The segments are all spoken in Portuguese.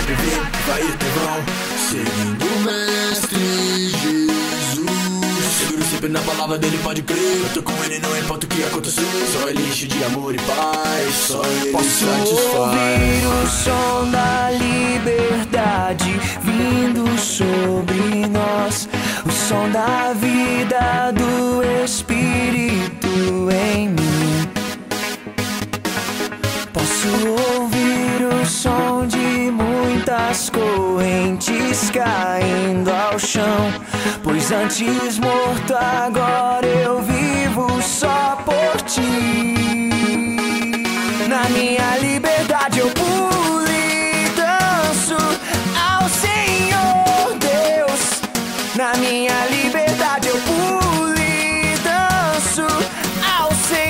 sempre vem, vai ter vão, seguindo o Mestre Jesus. Seguro sempre na palavra dele, pode crer. Eu tô com ele, não importa o que acontecer. Só ele enche de amor e paz, só ele satisfaz. Ouvir o som da liberdade vindo sobre nós, o som da vida do Espírito em mim. Posso ouvir o som de muitas correntes caindo ao chão, pois antes morto agora eu vivo só por ti. Na minha liberdade eu pulo e danço ao Senhor Deus. Na minha liberdade eu pulo e danço ao Senhor.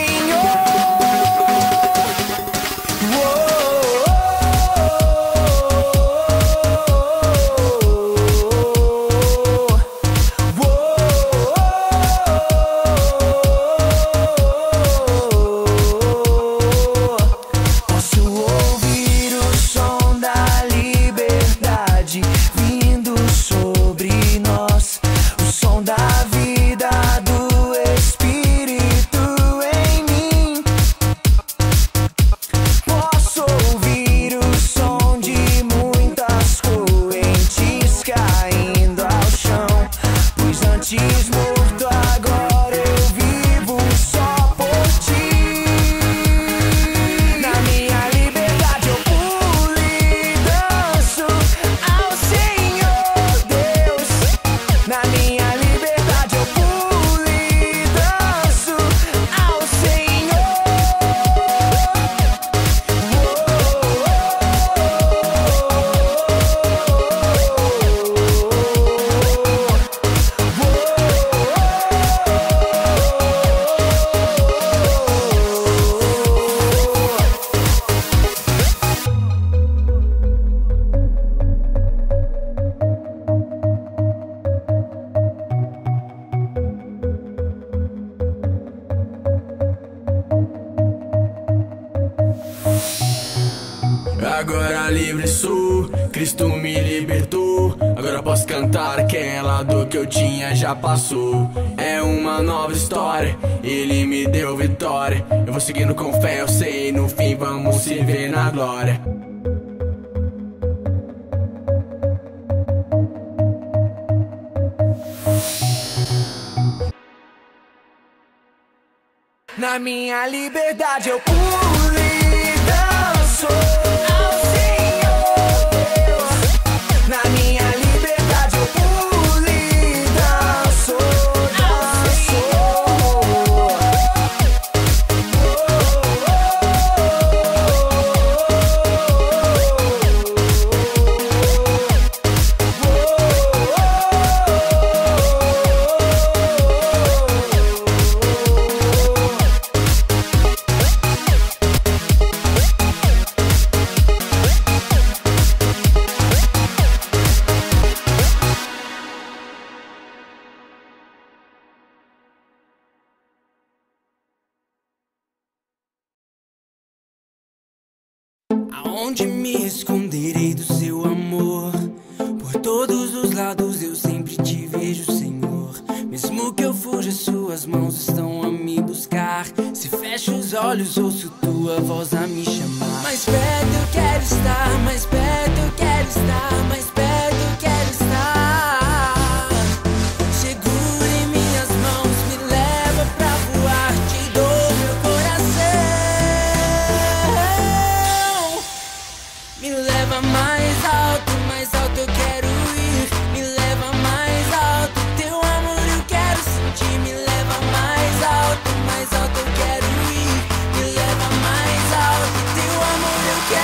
Agora livre sou, Cristo me libertou. Agora posso cantar aquela dor que eu tinha já passou. É uma nova história, Ele me deu vitória. Eu vou seguindo com fé, eu sei, no fim vamos se ver na glória. Na minha liberdade eu pulo e danço ao Senhor Deus. Na minha liberdade eu pulo e danço ao Senhor. Aonde me esconderei do seu amor? Por todos os lados eu sempre te vejo, Senhor. Mesmo que eu fuja, suas mãos estão a me buscar. Se fecho os olhos, ouço tua voz a me chamar. Mais perto eu quero estar, mais perto eu quero estar, mais perto eu quero estar. Segura em minhas mãos, me leva pra voar, te dou meu coração. Me leva mais alto eu quero ir. Me leva mais alto, teu amor eu quero sentir. Me leva mais alto eu quero ir. Me leva mais alto, teu amor eu quero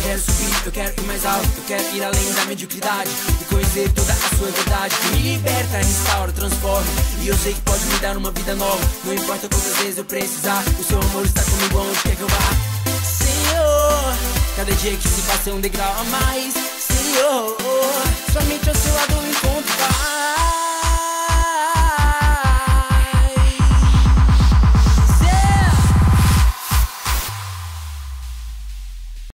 quero subir, eu quero ir mais alto, eu quero ir além da mediocridade e conhecer toda a sua verdade, que me liberta, restaura, transforma. E eu sei que pode me dar uma vida nova. Não importa quantas vezes eu precisar, o seu amor está comigo aonde quer que eu vá. Senhor, cada dia que se passa é um degrau a mais. Senhor,